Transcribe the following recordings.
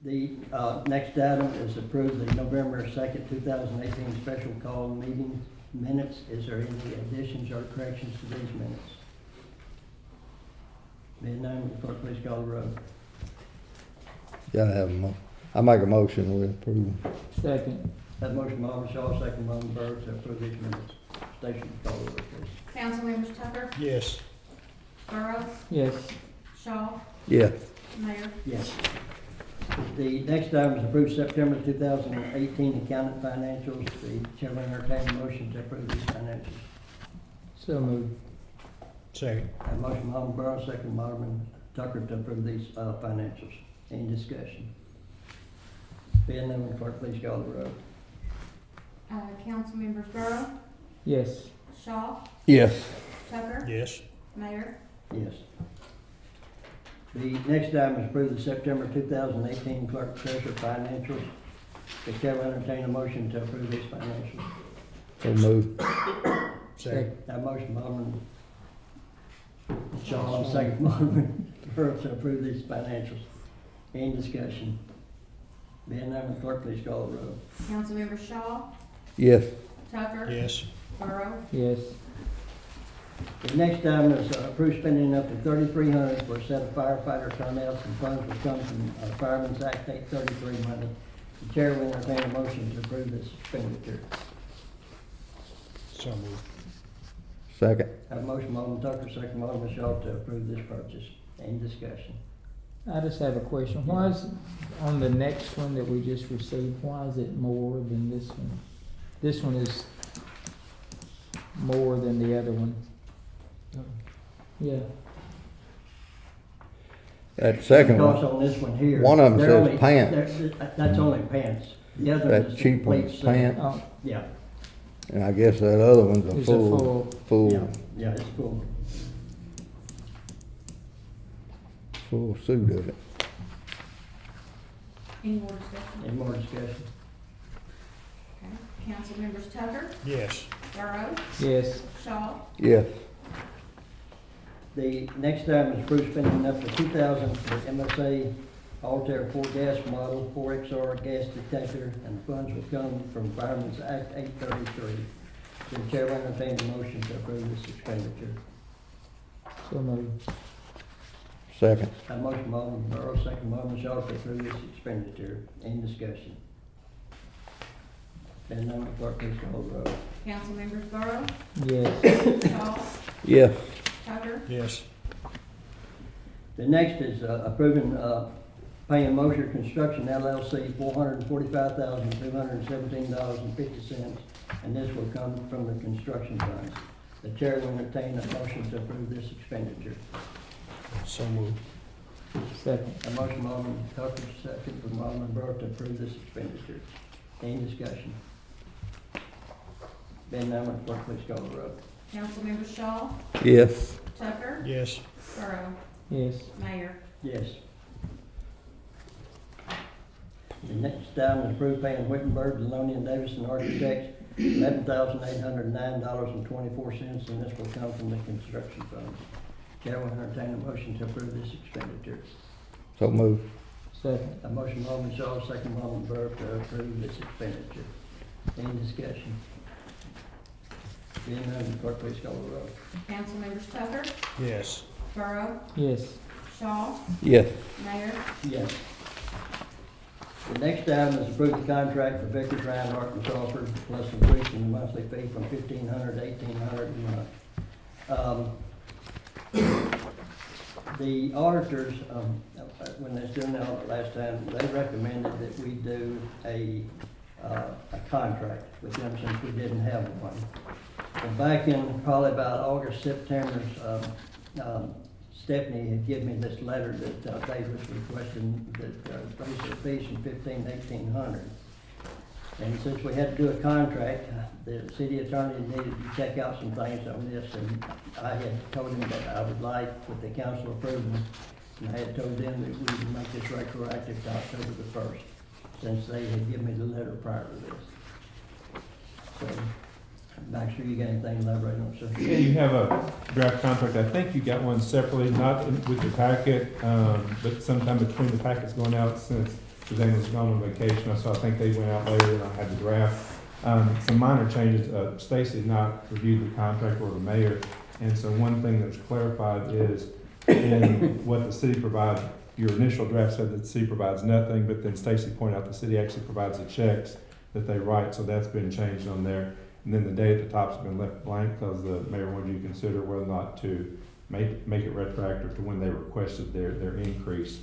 The next item is approve the November 2nd, 2018 special call meeting minutes. Is there any additions or corrections to these minutes? Being none, will the clerk please call the roll? Gotta have I make a motion we approve. Second. That motion by Alderman Shaw, second by Alderman Byrd, to approve these minutes. Station, call the roll, please. Councilmembers Tucker, Yes. Burrows, Yes. Shaw, Yes. Mayor. Yes. The next item is approve September 2018 accountant financials. The chairman entertains a motion to approve these financials. So moved. Second. A motion by Alderman Burrows, second by Alderman Tucker to approve these financials. Any discussion? Being none, will the clerk please call the roll? Councilmembers Burrow, Yes. Shaw, Yes. Tucker, Yes. Mayor. Yes. The next item is approve the September 2018 clerk treasurer financials. The chair will entertain a motion to approve these financials. So move. Second. That motion by Alderman Shaw, second by Alderman Burrows to approve these financials. Any discussion? Being none, will the clerk please call the roll? Councilmembers Shaw, Yes. Tucker, Yes. Burrow, Yes. The next item is approve spending up to $3,300 for a set of firefighter turnouts and funds will come from Fireman's Act 833 money. The chair will entertain a motion to approve this expenditure. So moved. Second. Have a motion by Alderman Tucker, second by Alderman Shaw to approve this purchase. Any discussion? I just have a question. Why is, on the next one that we just received, why is it more than this one? This one is more than the other one. Yeah. That second Because one, on this one here. one of them they're says only- pants. That's only pants. The other one That is the cheap complete one's set. pants, Oh, Yeah, and I guess that other one's it's a a full, full. yeah, it's full. full suit of it. any more discussion? Any more discussion? Okay. Councilmembers Tucker, Yes. Burrow, Yes. Shaw, Yes. The next item is approve spending up to $2,000 for MSA Altair 4 gas model, 4XR gas detector, and the funds will come from Fireman's Act 833. The chair will entertain a motion to approve this expenditure. So moved. Second. A motion by Alderman Burrows, second by Alderman Shaw to approve this expenditure. Any discussion? Then none, the clerk please call the roll. Councilmembers Burrow, Yes. Shaw, Yes. Tucker, Yes. The next is approving paying Mosher Construction LLC $445,217.50, and this will come from the construction funds. The chair will entertain a motion to approve this expenditure. So moved. Second. A motion by Alderman Tucker, second from Alderman Burrow to approve this expenditure. Any discussion? Being none, will the clerk please call the roll. Councilmembers Shaw, Yes. Tucker, Yes. Burrow, Yes. Mayor. Yes. The next item is approve paying Wittenberg, Deloney and Davison Architects $11,809.24, and this will come from the construction funds. Chair will entertain a motion to approve this expenditure. So move. Second. A motion by Alderman Shaw, second by Alderman Burke to approve this expenditure. Any discussion? Being none, clerk please call the roll. Councilmembers Tucker, Yes. Burrow, Yes. Shaw, Yes. Mayor. Yes. The next item is approve the contract for Vickers, Reinhardt, and Crawford, plus increasing the monthly fee from $1,500 to $1,800 a month. The auditors, when they was doing the audit last time, they recommended that we do a contract with them since we didn't have one. And back in probably about August, September, Stephanie had given me this letter that Dave was requesting that raise the fees from $1,500 to $1,800. And since we had to do a contract, the city attorney needed to check out some things on this, and I had told him that I would like, with the council approval, and I had told them that we would make this retroactive to October the 1st, since they had given me the letter prior to this. So, not sure you got anything to elaborate on, sir? Yeah, you have a draft contract. I think you got one separately, not with the packet, but sometime between the packets going out, since Suzanne was gone on vacation, so I think they went out later and I had the draft. Some minor changes, Stacy had not reviewed the contract or the mayor, and so one thing that was clarified is in what the city provides, your initial draft said that the city provides nothing, but then Stacy pointed out the city actually provides the checks that they write, so that's been changed on there. And then the date at the top's been left blank because the mayor wanted you to consider whether or not to make it retroactive to when they requested their increase.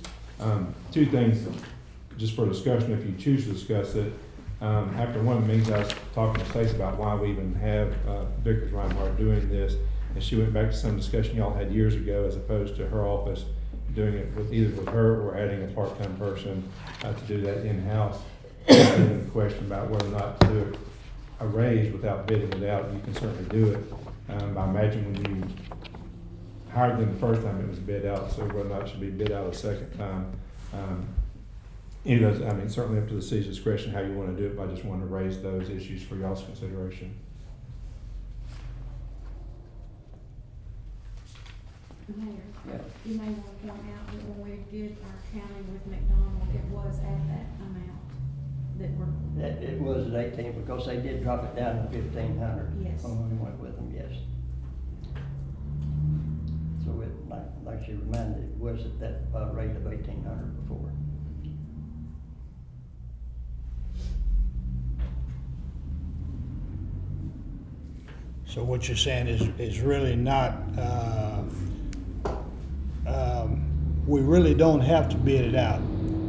Two things, just for discussion, if you choose to discuss it. After one of the meetings, I was talking to Stacy about why we even have Vickers Reinhardt doing this, and she went back to some discussion y'all had years ago, as opposed to her office doing it with either with her or adding a part-time person to do that in-house. And the question about whether or not to do a raise without bidding it out, you can certainly do it. I imagine when you hired them the first time, it was bid out, so whether or not it should be bid out a second time. Any of those, I mean, certainly up to the city's discretion how you want to do it, but I just wanted to raise those issues for y'all's consideration. Mayor, Yeah. you may want to point out that when we did our counting with McDonald, it was at that amount that we're, That, it was at 18, because they did drop it down to 1,500. Yes. When we went with them, yes. So it, like she reminded, it was at that rate of 1,800 before. So what you're saying is really not, we really don't have to bid it out.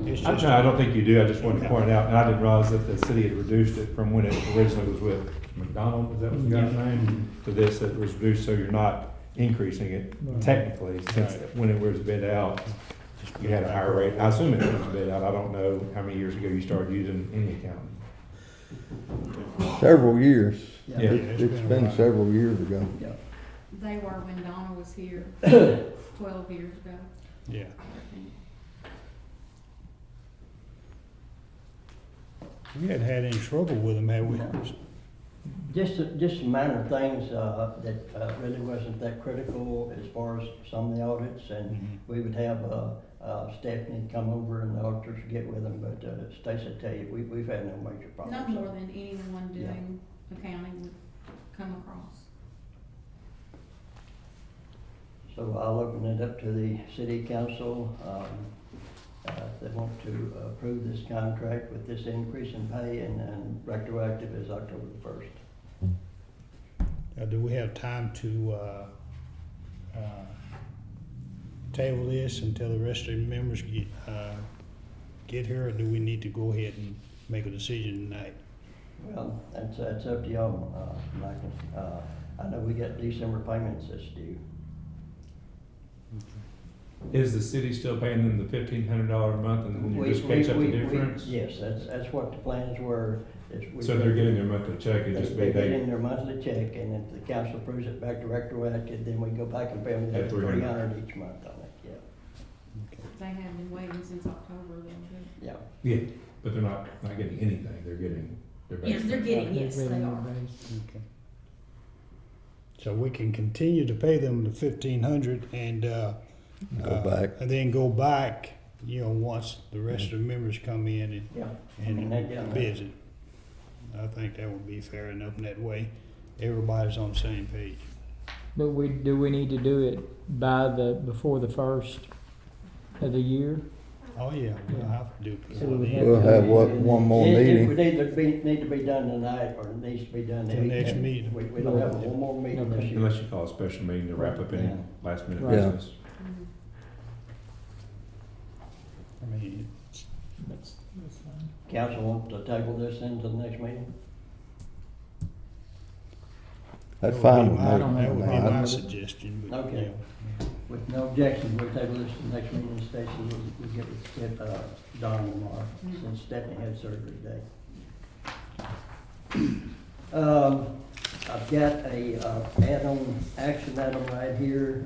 It's just. I don't think you do, I just wanted to point it out, and I didn't realize that the city had reduced it from when it originally was with McDonald, is that what the guy's name? To this, it was reduced, so you're not increasing it Right. technically, since Right. when it was bid out, you had a higher rate. I assume it was bid out, I don't know how many years ago you started using any accounting. Several years. Yeah. Yeah. It's been several years ago. Yeah. they were when Donna was here 12 years ago. Yeah. We hadn't had any trouble with them, had we? No. Just some minor things that really wasn't that critical as far as some of the audits, and Mhm. we would have Stephanie come over and the auditors get with them, but Stacy, I tell you, we've had no major problems. No more than anyone doing accounting would come across. So I'll open it up to the city council. If they want to approve this contract with this increase in pay and retroactive is October the 1st. Do we have time to, table this until the rest of the members get here, or do we need to go ahead and make a decision tonight? Well, that's up to y'all, Michael. I know we got December payments that's due. Is the city still paying them the $1,500 a month, and then you just catch up the difference? Yes, that's what the plans were. So they're getting their monthly check, it just be They get they, in their monthly check, and if the council approves it back to retroactive, then we go back and pay them At the $300. 300 each month on it, yeah. They have been waiting since October a little bit. Yeah. yeah, but they're not getting anything, they're getting their base. Yes, they're getting, yes, they Really are. nice. Okay. So we can continue to pay them the 1,500 and, Go back. and then go back, once the rest of the members come in Yeah. and Yeah. visit. I think that would be fair enough, in that way everybody's on the same page. But do we need to do it before the 1st of the year? Oh, yeah, we'll have to do it. So we would have- We'll have one more It meeting. would either need to be done tonight, or it needs to be done The next meeting. We don't have one more meeting this year. Unless you call a special meeting to wrap up any Yeah. last minute Right. business. Mhm. I mean, That's fine. Council want to table this into the next meeting? That's that would fine be with my- me. That would be I- my suggestion, but, Okay. With no objection, we'll table this to the next meeting, Stacy, we'll get with Don tomorrow, since Stephanie had surgery today. I've got a add-on, action item right here,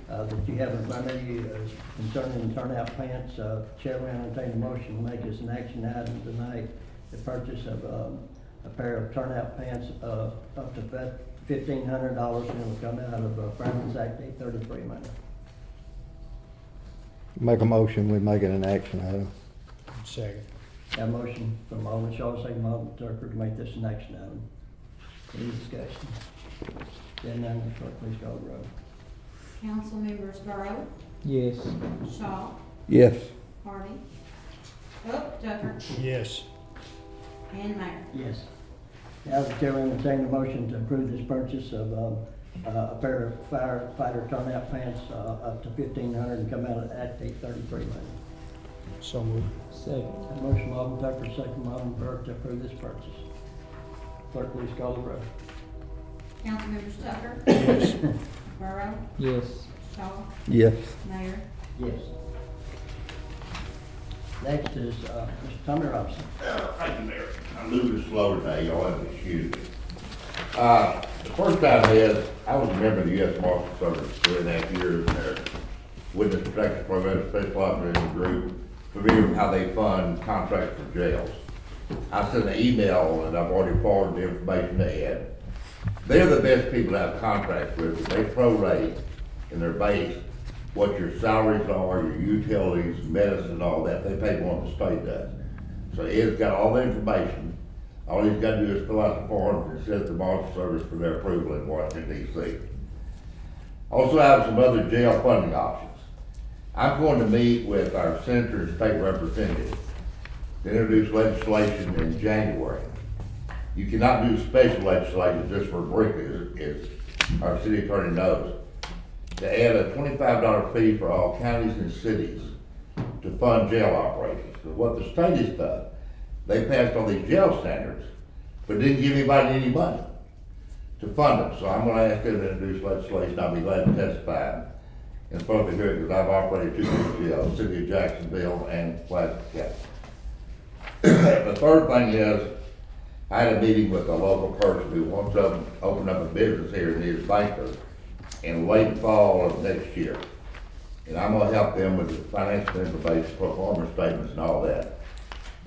that you have in front of you concerning turnout pants. Chair will entertain a motion to make this an action item tonight, the purchase of a pair of turnout pants up to $1,500, and it'll come out of Fireman's Act 833 money. Make a motion, we make it an action item. Second. Got a motion from Alderman Shaw, second from Alderman Tucker to make this an action item. Any discussion? Then none, the clerk please call the roll. Council members Burrow, Yes. Shaw, Yes. Hardy, Tucker, Yes. and Mayor. Yes. Now the chair will entertain the motion to approve this purchase of, a pair of firefighter turnout pants, up to 1,500 and come out of Act 833 money. So moved. Second. A motion from Alderman Tucker, second from Alderman Burke to approve this purchase. Clerk please call the roll. Council members Tucker, Yes. Burrow, Yes. Shaw, Yes. Mayor. Yes. Next is, Mr. Tommy Robinson. Thank you, Mayor. I'm moving slow today, y'all have to excuse me. The first time is, I was a member of the U.S. Marshal Service for 3.5 years, and their Witness Protection Program, Special Operations Group, familiar with how they fund contracts for jails. I sent an email, and I've already forwarded the information to Ed. They're the best people to have contracts with. They prorate in their base what your salaries are, your utilities, medicine, all that. They pay more than the state does. So Ed's got all the information. All he's got to do is fill out the form and send it to the Marshal Service for their approval in Washington, D.C. Also have some other jail funding options. I'm going to meet with our senator and state representative to introduce legislation in January. You cannot do special legislation just for Brinkley, as our city attorney knows. To add a $25 fee for all counties and cities to fund jail operations. Because what the state has done, they passed all these jail standards, but didn't give anybody any money to fund them. So I'm gonna ask them to introduce legislation. I'll be glad to testify in front of the hearing, because I've operated two different jails, City of Jacksonville and Placer County. The third thing is, I had a meeting with a local person who wants to open up a business here in his banker in late fall of next year. And I'm gonna help them with the financial information, performance statements and all that.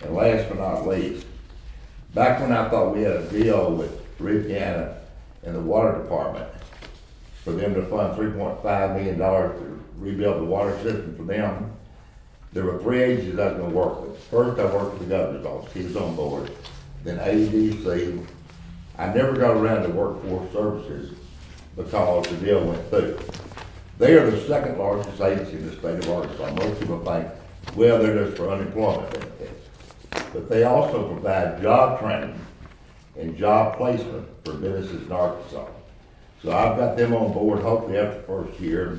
And last but not least, back when I thought we had a deal with Louisiana and the water department for them to fund $3.5 million to rebuild the water system for them, there were three agencies I was gonna work with. First, I worked with the governor's office, he was on board. Then ADC. I never got around to workforce services because the deal went through. They are the second largest agency in the state of Arkansas. Most people think, well, they're just for unemployment benefits. But they also provide job training and job placement for businesses in Arkansas. So I've got them on board. Hopefully after the first year,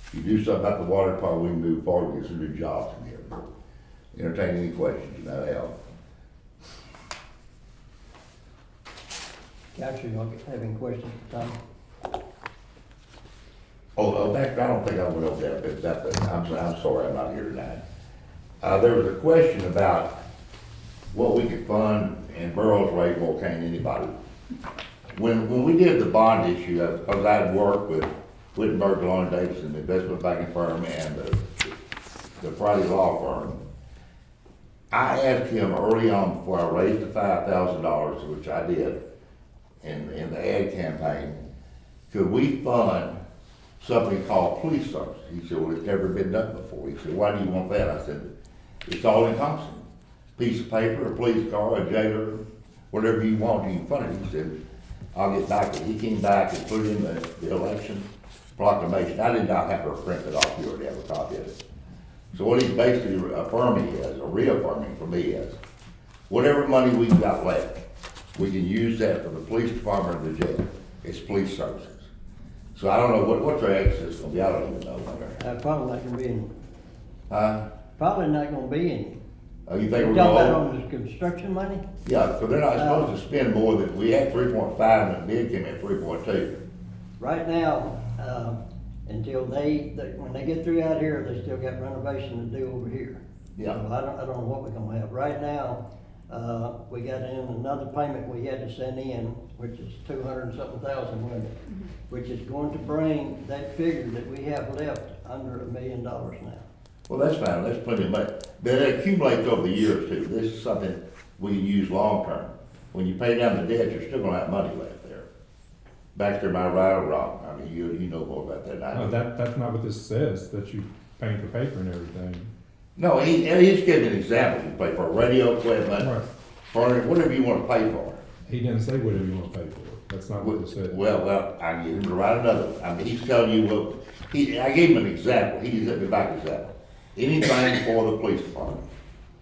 if you do something about the water department, we can move forward and get some new jobs in here. Entertain any questions you might have. Council, you have any questions for Tommy? I don't think I went over that, I'm sorry, I'm not here tonight. There was a question about what we could fund, and Burroughs raised more than anybody. When we did the bond issue, because I had worked with Wittenberg, Law and Davidson, the investment banking firm, and the Friday law firm, I asked him early on before I raised the $5,000, which I did in the ad campaign, could we fund something called police service? He said, well, it's never been done before. He said, why do you want that? I said, it's all encompassing. Piece of paper, a police car, a jailer, whatever you want, you can fund it. He said, I'll get back. He came back and put in the election proclamation. I did not have to print it off. You already have a copy of it. So what he's basically affirming is, or reaffirming for me is, whatever money we've got left, we can use that for the police department or the jail. It's police services. So I don't know what their access is gonna be. I don't even know. Probably not gonna be any. Huh? Probably not gonna be any. Oh, you think You're we're talking about going? on this construction money? Yeah, because they're not supposed to spend more than, we had 3.5 and the bid came in 3.2. Right now, until when they get through out here, they still got renovation to do over here. Yeah. So I don't know what we're gonna have. Right now, we got in another payment we had to send in, which is 200 and something thousand, wasn't it? Which is going to bring that figure that we have left under $1 million now. Well, that's fine, that's plenty of money. But it accumulates over the years too. This is something we can use long term. When you pay down the debt, you're still gonna have money left there. Baxter, am I right or wrong? I mean, you know more about that than I No, do. that's not what this says, that you paying for paper and everything. No, he's giving an example, you pay for radio equipment, Right. furniture, whatever you wanna pay for. He didn't say whatever you want to pay for. That's not what it said. Well, I get him to write another, I mean, he's telling you what, I gave him an example, he sent me back example. Anything for the police department.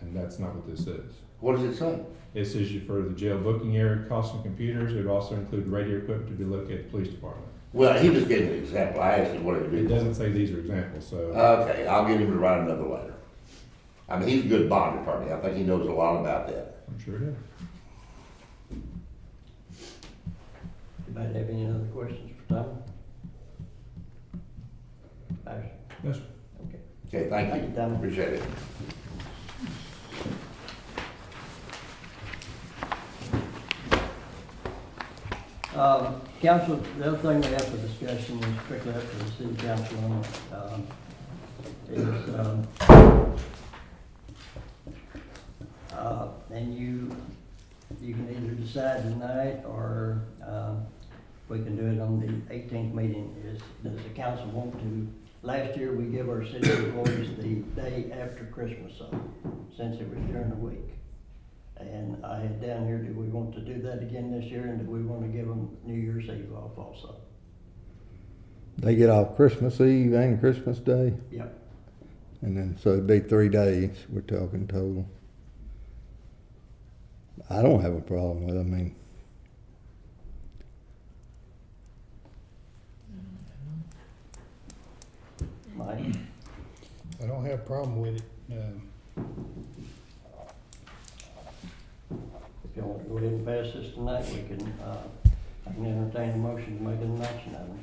And that's not what this says. What does it say? It says you for the jail booking area, costs and computers, it would also include radio equipment to be located at the police department. Well, he just gave me an example, I asked him what it It did. doesn't say these are examples, so. Okay, I'll get him to write another letter. I mean, he's a good bond attorney, I think he knows a lot about that. I'm sure it is. Anybody have any other questions for Tom? Nice. Yes, sir. Okay. Okay, thank Thank you, Tom. you, appreciate it. Council, the other thing we have for discussion is strictly up to the city council on, and you can either decide tonight or, we can do it on the 18th meeting. Does the council want to, last year we give our city employees the day after Christmas off, since it was during the week. And I had down here, do we want to do that again this year, and do we want to give them New Year's Eve off also? They get off Christmas Eve and Christmas Day, Yep. and then, so it'd be 3 days, we're talking total. I don't have a problem with it, I mean, Mike? I don't have a problem with it. If you want to go ahead and pass this tonight, we can, I can entertain a motion to make an action item.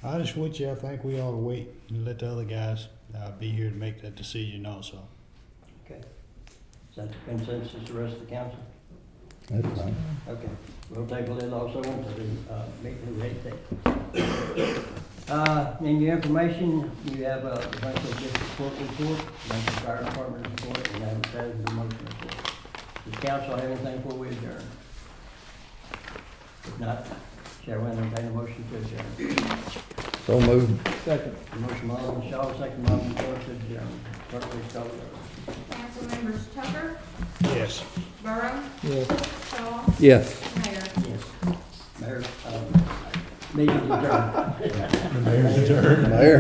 Honest with you, I think we ought to wait and let the other guys, be here to make that decision also. Okay. Is that the consensus of the rest of the council? that's fine. Okay. We'll table it also to the, meeting the 18th. In your information, you have a Brinkley District Court report, Brinkley Fire Department report, and advertising the motion report. Does council have anything before we adjourn? If not, shall we entertain a motion to adjourn? So moved. Second. Motion by Alderman Shaw, second by Alderman Floyd to adjourn. Clerk, please call the roll. Council members Tucker, Yes. Burrow, Yes. Shaw, Yes. Mayor. Yes. Mayor, meeting adjourned. The mayor's adjourned. Mayor?